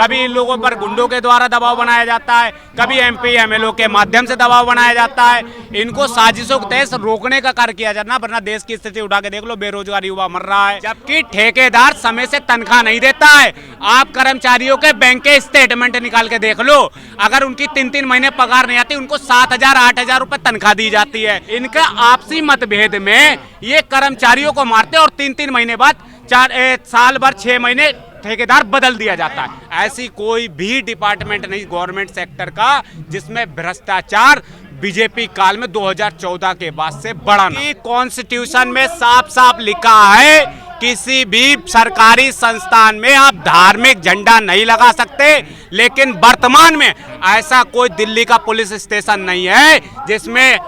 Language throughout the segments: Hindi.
कभी इन लोगों पर गुंडों के द्वारा दबाव बनाया जाता है, कभी एमपी एमएलए के माध्यम से दबाव बनाया जाता है। इनको साजिशों के तहत रोकने का कार्य किया जाना, वरना देश की स्थिति उठा के देख लो, बेरोजगार युवा मर रहा है। जबकि ठेकेदार समय से तनख्वाह नहीं देता है। आप कर्मचारियों के बैंक के स्टेटमेंट निकाल के देख लो, अगर उनकी 3-3 महीने पगार नहीं आती, उनको 7,000-8,000 रुपए तनख्वाह दी जाती है। इनका आपसी मतभेद में ये कर्मचारियों को मारते और 3-3 महीने बाद साल भर 6 महीने ठेकेदार बदल दिया जाता है। ऐसी कोई भी डिपार्टमेंट नहीं गवर्नमेंट सेक्टर का जिसमें भ्रष्टाचार बीजेपी काल में 2014 के बाद से बढ़ा नहीं। कॉन्स्टिट्यूशन में साफ साफ लिखा है किसी भी सरकारी संस्थान में आप धार्मिक झंडा नहीं लगा सकते, लेकिन वर्तमान में ऐसा कोई दिल्ली का पुलिस स्टेशन नहीं है जिसमें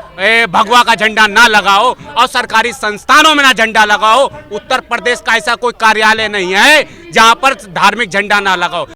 भगवा का झंडा ना लगाओ और सरकारी संस्थानों में ना झंडा लगाओ। उत्तर प्रदेश का ऐसा कोई कार्यालय नहीं है जहां पर धार्मिक झंडा ना लगाओ।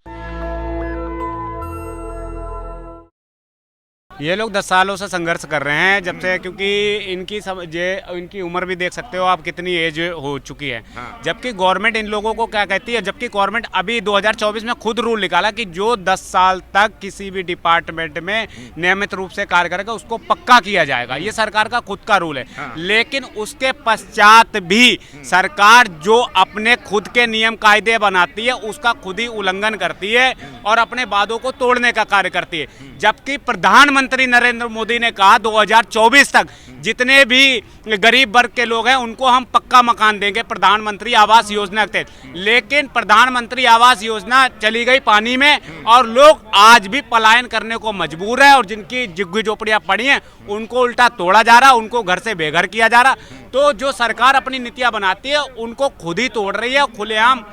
ये लोग 10 सालों से संघर्ष कर रहे हैं जब से, क्योंकि इनकी उम्र भी देख सकते हो आप कितनी एज हो चुकी है। हाँ। जबकि गवर्नमेंट इन लोगों को क्या कहती है, जबकि गवर्नमेंट अभी 2024 में खुद रूल निकाला कि जो 10 साल तक किसी भी डिपार्टमेंट में नियमित रूप से कार्य करेगा उसको पक्का किया जाएगा। ये सरकार का खुद का रूल है। हाँ। लेकिन उसके पश्चात भी सरकार जो अपने खुद के नियम कायदे बनाती है उसका खुद ही उल्लंघन करती है और अपने वादों को तोड़ने का कार्य करती है। जबकि प्रधानमंत्री नरेंद्र मोदी ने कहा 2024 तक जितने भी गरीब वर्ग के लोग हैं उनको हम पक्का मकान देंगे प्रधानमंत्री आवास योजना के तहत। लेकिन प्रधानमंत्री आवास योजना चली गई पानी में और लोग आज भी पलायन करने को मजबूर है और जिनकी झुग्गी झोपड़ियां पड़ी हैं उनको उल्टा तोड़ा जा रहा, उनको घर से बेघर किया जा रहा। तो जो सरकार अपनी नीतियां बनाती है उनको खुद ही तोड़ रही है, खुलेआम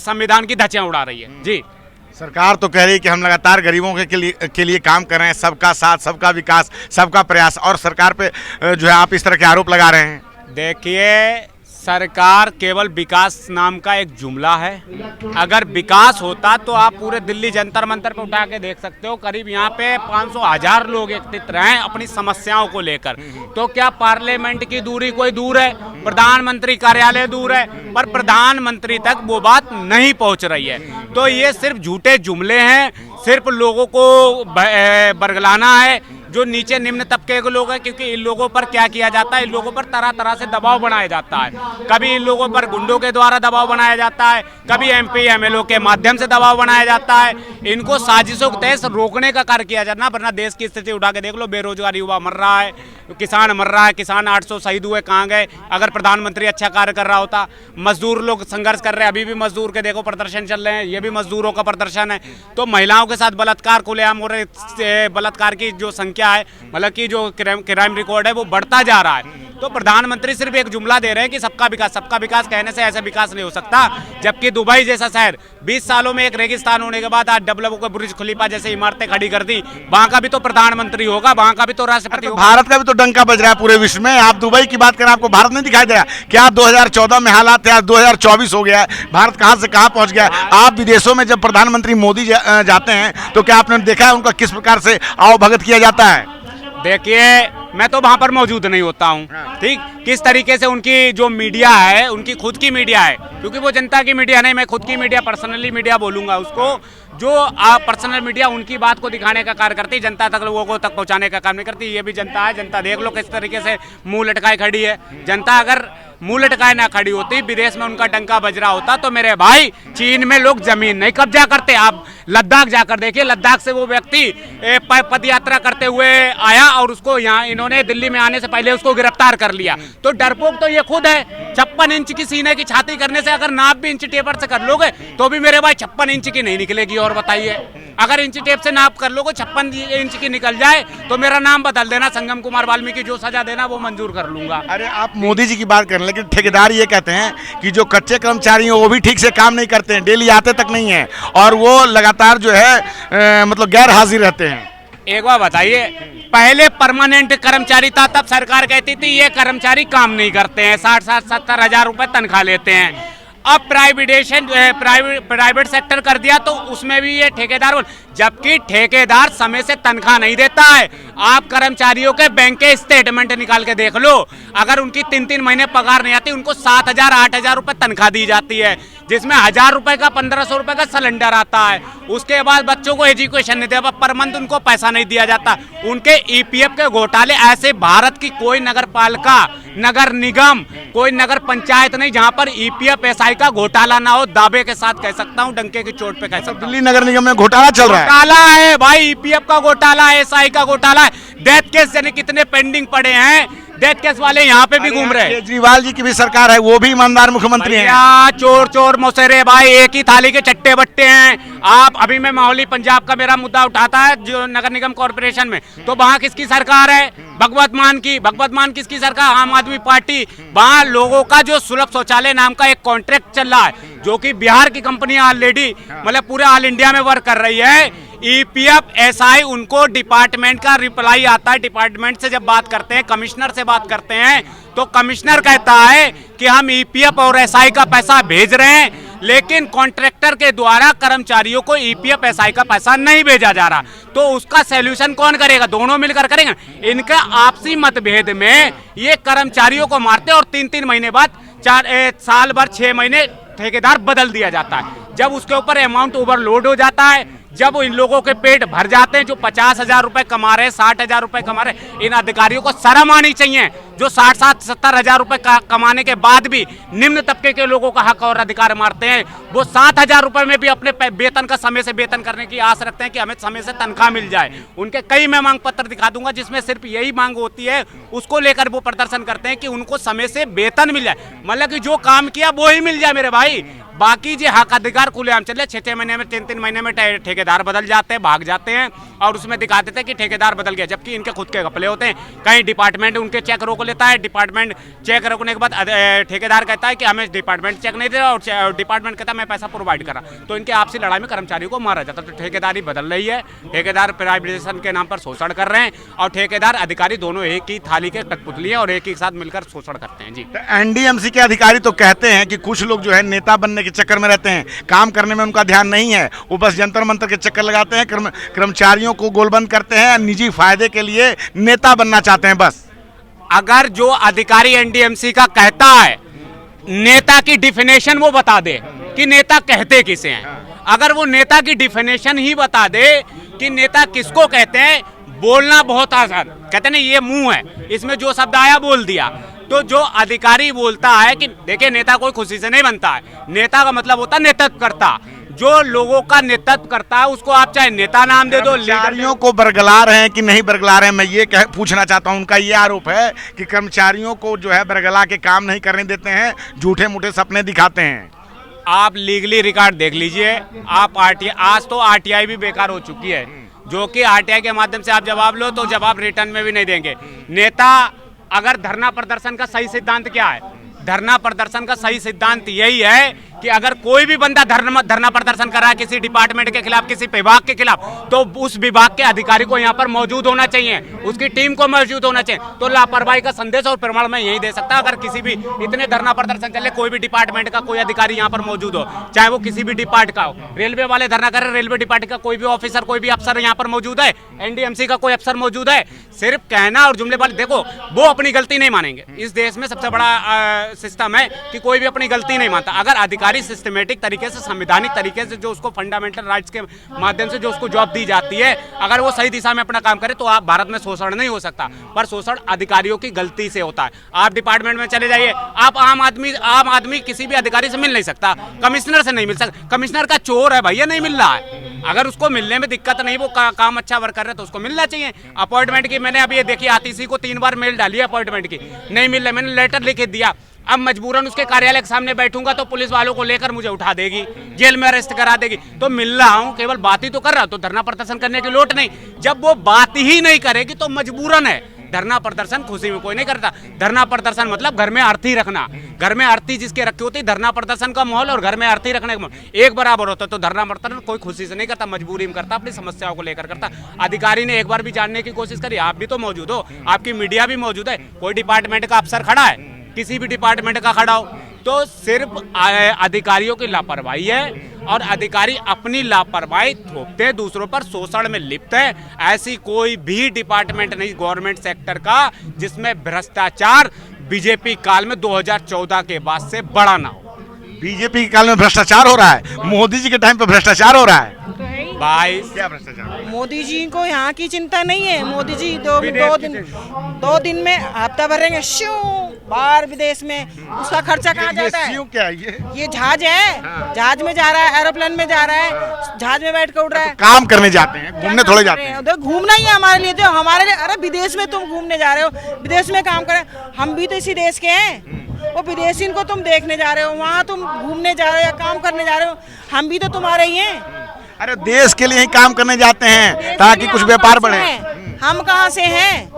संविधान की धज्जियां उड़ा रही है। जी, सरकार तो कह रही है कि हम लगातार गरीबों के लिए काम कर रहे हैं, सबका साथ, सबका विकास, सबका प्रयास, और सरकार पे जो है आप इस तरह के आरोप लगा रहे हैं। देखिए, सरकार केवल विकास नाम का एक जुमला है। अगर विकास होता तो आप पूरे दिल्ली जंतर मंतर पे उठा के देख सकते हो, करीब यहाँ पे 500,000 लोग एकत्रित रहे अपनी समस्याओं को लेकर। तो क्या पार्लियामेंट की दूरी कोई दूर है, प्रधानमंत्री कार्यालय दूर है, पर प्रधानमंत्री तक वो बात नहीं पहुँच रही है। तो ये सिर्फ झूठे जुमले हैं, सिर्फ लोगों को बरगलाना है जो नीचे निम्न तबके के लोग हैं। क्योंकि इन लोगों पर क्या किया जाता है, इन लोगों पर तरह तरह से दबाव बनाया जाता है। कभी इन लोगों पर गुंडों के द्वारा दबाव बनाया जाता है, कभी एमपी एमएलए के माध्यम से दबाव बनाया जाता है। इनको साजिशों के तहत रोकने का कार्य किया जाना, वरना देश की स्थिति उठा के देख लो, बेरोजगार युवा मर रहा है, किसान मर रहा है। किसान 800 शहीद हुए, कहाँ गए? अगर प्रधानमंत्री अच्छा कार्य कर रहा होता। मजदूर लोग संघर्ष कर रहे हैं, अभी भी मजदूर के देखो प्रदर्शन चल रहे हैं, ये भी मजदूरों का प्रदर्शन है। तो महिलाओं के साथ बलात्कार खुलेआम हो रहे, बलात्कार की जो संख्या है, मतलब कि जो क्राइम रिकॉर्ड है वो बढ़ता जा रहा है। तो प्रधानमंत्री सिर्फ एक जुमला दे रहे हैं कि सबका विकास कहने से ऐसा विकास नहीं हो सकता। जबकि दुबई जैसा शहर 20 सालों में एक रेगिस्तान होने के बाद आज डेवलप होकर बुर्ज खलीफा जैसे इमारतें खड़ी कर दी, वहां का भी तो प्रधानमंत्री होगा, वहां का भी तो राष्ट्रपति होगा। भारत का भी तो डंका बज रहा है पूरे विश्व में। आप दुबई की बात करें, आपको भारत नहीं दिखाई दे रहा? क्या 2014 में हालात थे, आज 2024 हो गया है, भारत कहां से कहां पहुंच गया है। आप विदेशों में जब प्रधानमंत्री मोदी जाते हैं तो क्या आपने देखा है उनका किस प्रकार से आवभगत किया जाता है? देखिए, मैं तो वहां पर मौजूद नहीं होता हूं, ठीक, किस तरीके से उनकी जो मीडिया है, उनकी खुद की मीडिया है, क्योंकि वो जनता की मीडिया नहीं, मैं खुद की मीडिया, पर्सनली मीडिया बोलूंगा उसको, जो पर्सनल मीडिया उनकी बात को दिखाने का कार्य करती है, जनता तक लोगों तक पहुंचाने का काम नहीं करती। ये भी जनता है, जनता देख लो किस तरीके से मुंह लटकाए खड़ी है। जनता अगर मुंह लटकाए ना खड़ी होती, विदेश में उनका डंका बज रहा होता, तो मेरे भाई चीन में लोग जमीन नहीं कब्जा करते। आप लद्दाख जाकर देखिए, लद्दाख से वो व्यक्ति पद यात्रा करते हुए आया और उसको यहाँ इन्होंने दिल्ली में आने से पहले उसको गिरफ्तार कर लिया। तो डरपोक तो ये खुद है। 56 इंच की सीने की छाती करने से अगर नाप भी इंच टेपर से कर लोगे तो भी मेरे भाई 56 इंच की नहीं निकलेगी। और बताइए, अगर इंच टेप से नाप कर लोगे 56 इंच की निकल जाए तो मेरा नाम बदल देना, संगम कुमार वाल्मीकि, जो सजा देना वो मंजूर कर लूंगा। अरे आप मोदी जी की बात कर रहे हैं, लेकिन ठेकेदार ये कहते हैं कि जो कच्चे कर्मचारी हैं वो भी ठीक से काम नहीं करते हैं, डेली आते तक नहीं है और वो लगातार जो है मतलब गैर हाजिर रहते हैं। एक बार बताइए, पहले परमानेंट कर्मचारी था तब सरकार कहती थी ये कर्मचारी काम नहीं करते हैं, 60-70 हजार रुपए तनख्वाह लेते हैं। अब प्राइवेट सेक्टर कर दिया तो उसमें भी ये ठेकेदार बोल, जबकि ठेकेदार समय से तनख्वाह नहीं देता है। आप कर्मचारियों के बैंक के स्टेटमेंट निकाल के देख लो, अगर उनकी 3-3 महीने पगार नहीं आती, उनको 7,000-8,000 रुपए तनख्वाह दी जाती है। जिसमें 1000 रुपए का 1500 रुपए का सिलेंडर आता है। उसके बाद बच्चों को एजुकेशन नहीं दिया, पर मंथ उनको पैसा नहीं दिया जाता। उनके ईपीएफ के घोटाले ऐसे भारत की कोई नगर पालिका, नगर निगम, कोई नगर पंचायत नहीं जहां पर ईपीएफ एसआई का घोटाला ना हो। दावे के साथ कह सकता हूं, डंके की चोट पे कह सकता हूं। दिल्ली नगर निगम में घोटाला चल रहा है। घोटाला है भाई, ईपीएफ का घोटाला है, एसआई का घोटाला है। डेथ केस यानी कितने पेंडिंग पड़े हैं, डेथ केस वाले यहाँ पे भी घूम रहे हैं। केजरीवाल जी की भी सरकार है, वो भी ईमानदार मुख्यमंत्री हैं। चोर चोर मौसेरे भाई, एक ही थाली के चट्टे बट्टे हैं। आप अभी मैं माहौली पंजाब का मेरा मुद्दा उठाता है जो नगर निगम कॉर्पोरेशन में, तो वहाँ किसकी सरकार है? भगवत मान की। भगवत मान किसकी सरकार? आम आदमी पार्टी। वहाँ लोगों का जो सुलभ शौचालय नाम का एक कॉन्ट्रैक्ट चल रहा है, जो कि बिहार की कंपनी ऑलरेडी मतलब पूरे ऑल इंडिया में वर्क कर रही है। ईपीएफ एसआई उनको डिपार्टमेंट का रिप्लाई आता है, डिपार्टमेंट से जब बात करते हैं, कमिश्नर से बात करते हैं, तो कमिश्नर कहता है कि हम ईपीएफ और एसआई का पैसा भेज रहे हैं, लेकिन कॉन्ट्रैक्टर के द्वारा कर्मचारियों को ईपीएफ एसआई का पैसा नहीं भेजा जा रहा। तो उसका सॉल्यूशन कौन करेगा? दोनों मिलकर करेंगे। इनका आपसी मतभेद में ये कर्मचारियों को मारते और 3-3 महीने बाद साल भर 6 महीने ठेकेदार बदल दिया जाता है। जब उसके ऊपर अमाउंट ओवरलोड हो जाता है, जब इन लोगों के पेट भर जाते हैं, जो 50,000 रुपए कमा रहे हैं, 60,000 रुपए कमा रहे हैं, इन अधिकारियों को शर्म आनी चाहिए। जो 60-70,000 रुपए कमाने के बाद भी निम्न तबके के लोगों का हक और अधिकार मारते हैं। वो 7,000 रुपए में भी अपने वेतन का समय से वेतन करने की आस रखते हैं कि हमें समय से तनख्वाह मिल जाए। उनके कई मैं मांग पत्र दिखा दूंगा जिसमें सिर्फ यही मांग होती है, उसको लेकर वो प्रदर्शन करते हैं कि उनको समय से वेतन मिल जाए। मतलब कि जो काम किया वो ही मिल जाए मेरे भाई। बाकी जो हक अधिकार खुलेआम चले, 6-6 महीने में 3-3 महीने में ठेकेदार बदल जाते हैं, भाग जाते हैं और उसमें दिखा देते हैं कि ठेकेदार बदल गया, जबकि इनके खुद के घपले होते हैं। कहीं डिपार्टमेंट उनके चेक रोक लेता है, डिपार्टमेंट चेक रोकने के बाद ठेकेदार कहता है कि हमें डिपार्टमेंट चेक नहीं दे रहा और डिपार्टमेंट कहता है मैं पैसा प्रोवाइड करा। तो इनके आपसी लड़ाई में कर्मचारियों को मारा जाता है। तो ठेकेदारी बदल रही है, ठेकेदार प्राइवेटाइजेशन के नाम पर शोषण कर रहे हैं और ठेकेदार अधिकारी दोनों एक ही थाली के कठपुतली हैं और एक ही साथ मिलकर शोषण करते हैं। जी, एनडीएमसी के अधिकारी तो कहते हैं कि कुछ लोग जो है नेता बनने के चक्कर में रहते हैं, काम करने में उनका ध्यान नहीं है, वो बस जंतर मंतर के चक्कर लगाते हैं, कर्मचारियों को गोलबंद करते हैं, निजी फायदे के लिए नेता बनना चाहते हैं बस। अगर जो अधिकारी एनडीएमसी का कहता है, नेता की डिफिनेशन वो बता दे कि नेता कहते किसे हैं। अगर वो नेता की डिफिनेशन ही बता दे कि नेता किसको कहते हैं, बोलना बहुत आसान, कहते हैं ना ये मुंह है, इसमें जो शब्द आया बोल दिया। तो जो अधिकारी बोलता है कि देखिए नेता कोई खुशी से नहीं बनता है, नेता का मतलब होता है नेतृत्व करता। जो लोगों का नेतृत्व करता है उसको आप चाहे नेता नाम दे दो। कर्मचारियों को बरगला रहे हैं कि नहीं बरगला रहे हैं, मैं ये पूछना चाहता हूं। उनका ये आरोप है कि कर्मचारियों को जो है बरगला के काम नहीं करने देते हैं, झूठे मूठे सपने दिखाते हैं। आप लीगली रिकॉर्ड देख लीजिए। आप आरटीआई, आज तो आरटीआई भी बेकार हो चुकी है, जो कि आरटीआई के माध्यम से आप जवाब लो तो जवाब रिटर्न में भी नहीं देंगे। नेता अगर धरना प्रदर्शन का सही सिद्धांत क्या है? धरना प्रदर्शन का सही सिद्धांत यही है कि अगर कोई भी बंदा धरना प्रदर्शन कर रहा है किसी डिपार्टमेंट के खिलाफ, किसी विभाग के खिलाफ, तो उस विभाग के अधिकारी को यहाँ पर मौजूद होना चाहिए, उसकी टीम को मौजूद होना चाहिए। तो लापरवाही का संदेश और प्रमाण मैं यही दे सकता। अगर किसी भी इतने धरना प्रदर्शन चले, कोई भी डिपार्टमेंट का कोई अधिकारी यहाँ पर मौजूद हो, चाहे वो किसी भी डिपार्ट का हो, रेलवे वाले धरना कर रहे, रेलवे डिपार्ट का कोई भी ऑफिसर, कोई भी अफसर यहाँ पर मौजूद है, एनडीएमसी का कोई अफसर मौजूद है, सिर्फ कहना और जुमलेबाजी, देखो वो अपनी गलती नहीं मानेंगे। इस देश में सबसे बड़ा सिस्टम है कि कोई भी अपनी गलती नहीं मानता। अगर अधिकारी सिस्टमेटिक तरीके से, संवैधानिक तरीके से, जो उसको फंडामेंटल राइट्स के माध्यम से जो उसको जॉब दी जाती है, अगर वो सही दिशा में अपना काम करे तो आप भारत में शोषण नहीं हो सकता। पर शोषण अधिकारियों की गलती से होता है। आप डिपार्टमेंट में चले जाइए, आप आम आदमी किसी भी अधिकारी से मिल नहीं सकता, कमिश्नर से नहीं मिल सकता। कमिश्नर का चोर है भैया, नहीं मिल रहा है। अगर उसको मिलने में दिक्कत नहीं, वो काम अच्छा वर्क कर रहे तो उसको मिलना चाहिए। अपॉइंटमेंट की मैंने अभी ये देखी, आतिशी को 3 बार मेल डाली है अपॉइंटमेंट की, नहीं मिल रहा, मैंने लेटर लिख दिया। अब मजबूरन उसके कार्यालय के सामने बैठूंगा तो पुलिस वालों को लेकर मुझे उठा देगी, जेल में अरेस्ट करा देगी। तो मिल रहा हूं, केवल बात ही तो कर रहा हूं, तो धरना प्रदर्शन करने की लोट नहीं। जब वो बात ही नहीं करेगी तो मजबूरन है। धरना प्रदर्शन खुशी में कोई नहीं करता। धरना प्रदर्शन मतलब घर में आरती रखना, घर में आरती जिसके रखी होती, धरना प्रदर्शन का माहौल और घर में आरती रखने का माहौल एक बराबर होता है। तो धरना प्रदर्शन कोई खुशी से नहीं करता, मजबूरी में करता, अपनी समस्याओं को लेकर करता। अधिकारी ने एक बार भी जानने की कोशिश करी, आप भी तो मौजूद हो, आपकी मीडिया भी मौजूद है, कोई डिपार्टमेंट का अफसर खड़ा है, किसी भी डिपार्टमेंट का खड़ा हो, तो सिर्फ अधिकारियों की लापरवाही है और अधिकारी अपनी लापरवाही थोपते हैं, दूसरों पर शोषण में लिप्त है। ऐसी कोई भी डिपार्टमेंट नहीं गवर्नमेंट सेक्टर का जिसमें भ्रष्टाचार बीजेपी काल में 2014 के बाद से बड़ा ना हो। बीजेपी के काल में भ्रष्टाचार हो रहा है, मोदी जी के टाइम पे भ्रष्टाचार हो रहा है। भाई क्या भ्रष्टाचार? मोदी जी को यहाँ की चिंता नहीं है। मोदी जी दो दिन में हफ्ता भरेंगे श्यू बाहर विदेश में। उसका खर्चा कहाँ जाता है? क्यों क्या है ये जहाज है, जहाज में जा रहा है, एरोप्लेन में जा रहा है, जहाज में बैठ कर उड़ रहा है। काम करने जाते हैं, घूमने थोड़े जाते हैं। उधर घूमना ही है हमारे लिए, तो हमारे लिए। अरे विदेश में तुम घूमने जा रहे हो, विदेश में काम करें, हम भी तो इसी देश के हैं। वो विदेशी को तुम देखने जा रहे हो, वहाँ तुम घूमने जा रहे हो या काम करने जा रहे हो, हम भी तो तुम्हारे ही हैं। अरे देश के लिए ही काम करने जाते हैं ताकि कुछ व्यापार बढ़े। हम कहाँ से हैं?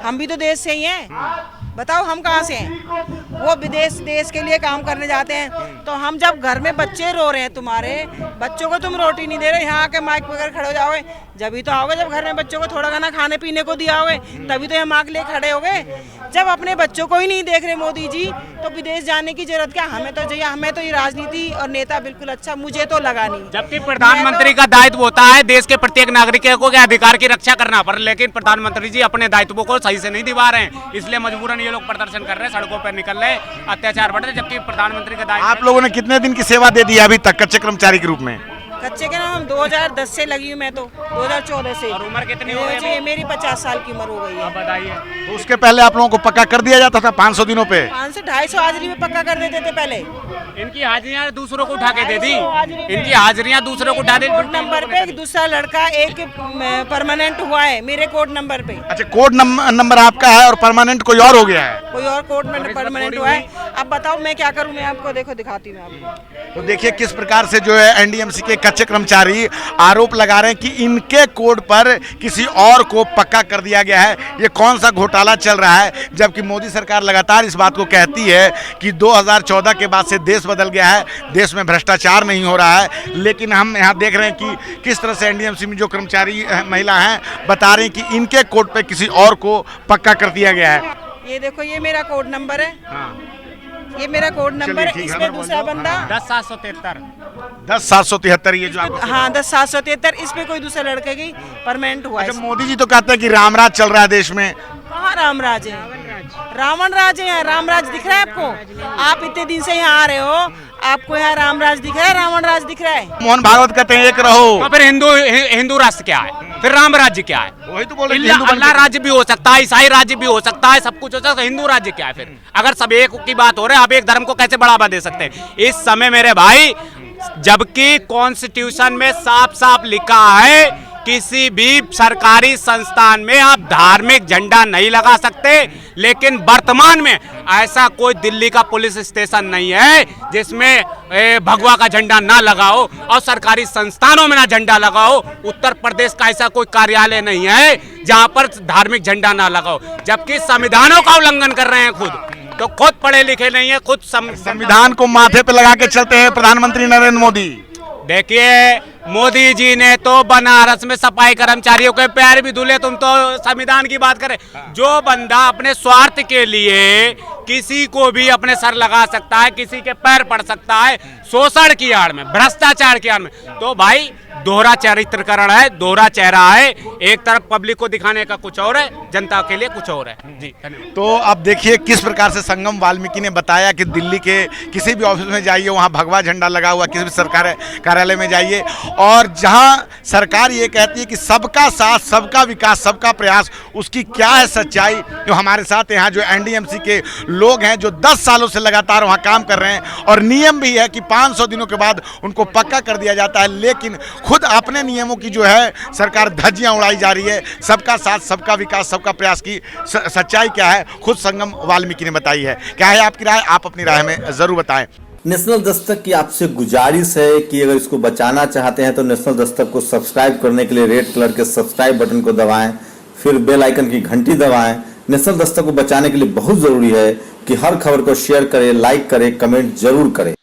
हम भी तो देश से ही हैं। बताओ हम कहाँ से हैं? वो विदेश देश के लिए काम करने जाते हैं। तो हम जब घर में बच्चे रो रहे हैं, तुम्हारे बच्चों को तुम रोटी नहीं दे रहे, यहाँ आके माइक पकड़ खड़े हो जाओगे। जब ही तो आओगे जब घर में बच्चों को थोड़ा गाना खाने पीने को दिया होगे, तभी तो हम आग ले खड़े हो गए। जब अपने बच्चों को ही नहीं देख रहे मोदी जी, तो विदेश जाने की जरूरत क्या? हमें तो चाहिए, हमें तो ये राजनीति और नेता बिल्कुल अच्छा मुझे तो लगा नहीं। जबकि प्रधानमंत्री का दायित्व होता है देश के प्रत्येक नागरिक को के अधिकार की रक्षा करना, पर लेकिन प्रधानमंत्री जी अपने दायित्वों को सही से नहीं निभा रहे हैं, इसलिए मजबूरन ये लोग प्रदर्शन कर रहे हैं, सड़कों पर निकल रहे हैं, अत्याचार बढ़ रहे हैं। जबकि प्रधानमंत्री का दायित्व। आप लोगों ने कितने दिन की सेवा दे दी है अभी तक कच्चे कर्मचारी के रूप में? कच्चे के नाम 2010 से लगी हूँ मैं, तो 2014 से। और उम्र कितनी हो गई? मेरी 50 साल की उम्र हो गई है। बताइए। तो उसके पहले आप लोगों को पक्का कर दिया जाता था 500 दिनों पे? 500-250 हाजिरी में पक्का कर देते थे पहले। इनकी हाजिरियां दूसरों को उठा के दे दी, इनकी हाजिरियां दूसरों को उठा दे। कोड नंबर पे एक दूसरा लड़का एक परमानेंट हुआ है मेरे कोड नंबर पे। अच्छा, कोड नंबर आपका है और परमानेंट कोई और हो गया है? कोई और कोड में परमानेंट हुआ है। अब बताओ मैं क्या करूं? मैं आपको देखो दिखाती हूँ आपको। तो देखिए किस प्रकार से जो है एनडीएमसी के कच्चे कर्मचारी आरोप लगा रहे हैं कि इनके कोड पर किसी और को पक्का कर दिया गया है। ये कौन सा घोटाला चल रहा है? जबकि मोदी सरकार लगातार इस बात को कहती है कि 2014 के बाद से देश बदल गया है, देश में भ्रष्टाचार नहीं हो रहा है। लेकिन हम यहाँ देख रहे हैं कि किस तरह से एनडीएमसी में जो कर्मचारी महिला हैं बता रही हैं कि इनके कोड पर किसी और को पक्का कर दिया गया है। ये देखो, ये मेरा कोड नंबर है। हाँ। ये मेरा कोड नंबर है। इसमें दूसरा बंदा 10,773 ये जो आपको। हाँ 10,773। इस पे कोई दूसरा लड़के की परमानेंट हुआ है। अच्छा, मोदी जी तो कहते हैं कि रामराज चल रहा है देश में। कहाँ रामराज है? रावण राज है। रामराज दिख रहा है आपको? आप इतने दिन से यहाँ आ रहे हो, आपको यहाँ रामराज दिख रहा है, रावण राज दिख रहा है? मोहन भागवत कहते हैं एक रहो। तो फिर हिंदू राष्ट्र क्या है? फिर राम राज्य क्या है? वही तो बोल रहे हैं, अल्लाह राज्य भी हो सकता है, ईसाई राज्य भी हो सकता है, सब कुछ हो सकता है। हिंदू राज्य क्या है फिर? अगर सब एक की बात हो रही है, आप एक धर्म को कैसे बढ़ावा दे सकते हैं इस समय मेरे भाई? जबकि कॉन्स्टिट्यूशन में साफ साफ लिखा है किसी भी सरकारी संस्थान में आप धार्मिक झंडा नहीं लगा सकते। लेकिन वर्तमान में ऐसा कोई दिल्ली का पुलिस स्टेशन नहीं है जिसमें भगवा का झंडा ना लगाओ और सरकारी संस्थानों में ना झंडा लगाओ। उत्तर प्रदेश का ऐसा कोई कार्यालय नहीं है जहां पर धार्मिक झंडा ना लगाओ, जबकि संविधानों का उल्लंघन कर रहे हैं खुद। तो खुद पढ़े लिखे नहीं है, खुद संविधान को माथे पे लगा के चलते हैं प्रधानमंत्री नरेंद्र मोदी। देखिए, मोदी जी ने तो बनारस में सफाई कर्मचारियों के पैर भी धुले, तुम तो संविधान की बात करें। जो बंदा अपने स्वार्थ के लिए किसी को भी अपने सर लगा सकता है, किसी के पैर पड़ सकता है, शोषण की आड़ में, भ्रष्टाचार की आड़ में, तो भाई दोहरा चरित्रकरण है, दोहरा चेहरा है। एक तरफ पब्लिक को दिखाने का कुछ और है, जनता के लिए कुछ और है। जी धन्यवाद। तो अब देखिए किस प्रकार से संगम वाल्मीकि ने बताया कि दिल्ली के किसी भी ऑफिस में जाइए, वहाँ भगवा झंडा लगा हुआ, किसी भी सरकार कार्यालय में जाइए, और जहाँ सरकार ये कहती है कि सबका साथ, सबका विकास, सबका प्रयास, उसकी क्या है सच्चाई? जो हमारे साथ यहाँ जो एनडीएमसी के लोग हैं जो 10 सालों से लगातार वहाँ काम कर रहे हैं, और नियम भी है कि 500 दिनों के बाद उनको पक्का कर दिया जाता है, लेकिन खुद अपने नियमों की जो है सरकार धज्जियां उड़ाई जा रही है। सबका साथ, सबका विकास, सबका प्रयास की सच्चाई क्या है, खुद संगम वाल्मीकि ने बताई है। क्या है आपकी राय? आप अपनी राय में जरूर बताएं। नेशनल दस्तक की आपसे गुजारिश है कि अगर इसको बचाना चाहते हैं तो नेशनल दस्तक को सब्सक्राइब करने के लिए रेड कलर के सब्सक्राइब बटन को दबाएं, फिर बेल आइकन की घंटी दबाएं। नेशनल दस्तक को बचाने के लिए बहुत जरूरी है कि हर खबर को शेयर करें, लाइक करें, कमेंट जरूर करें।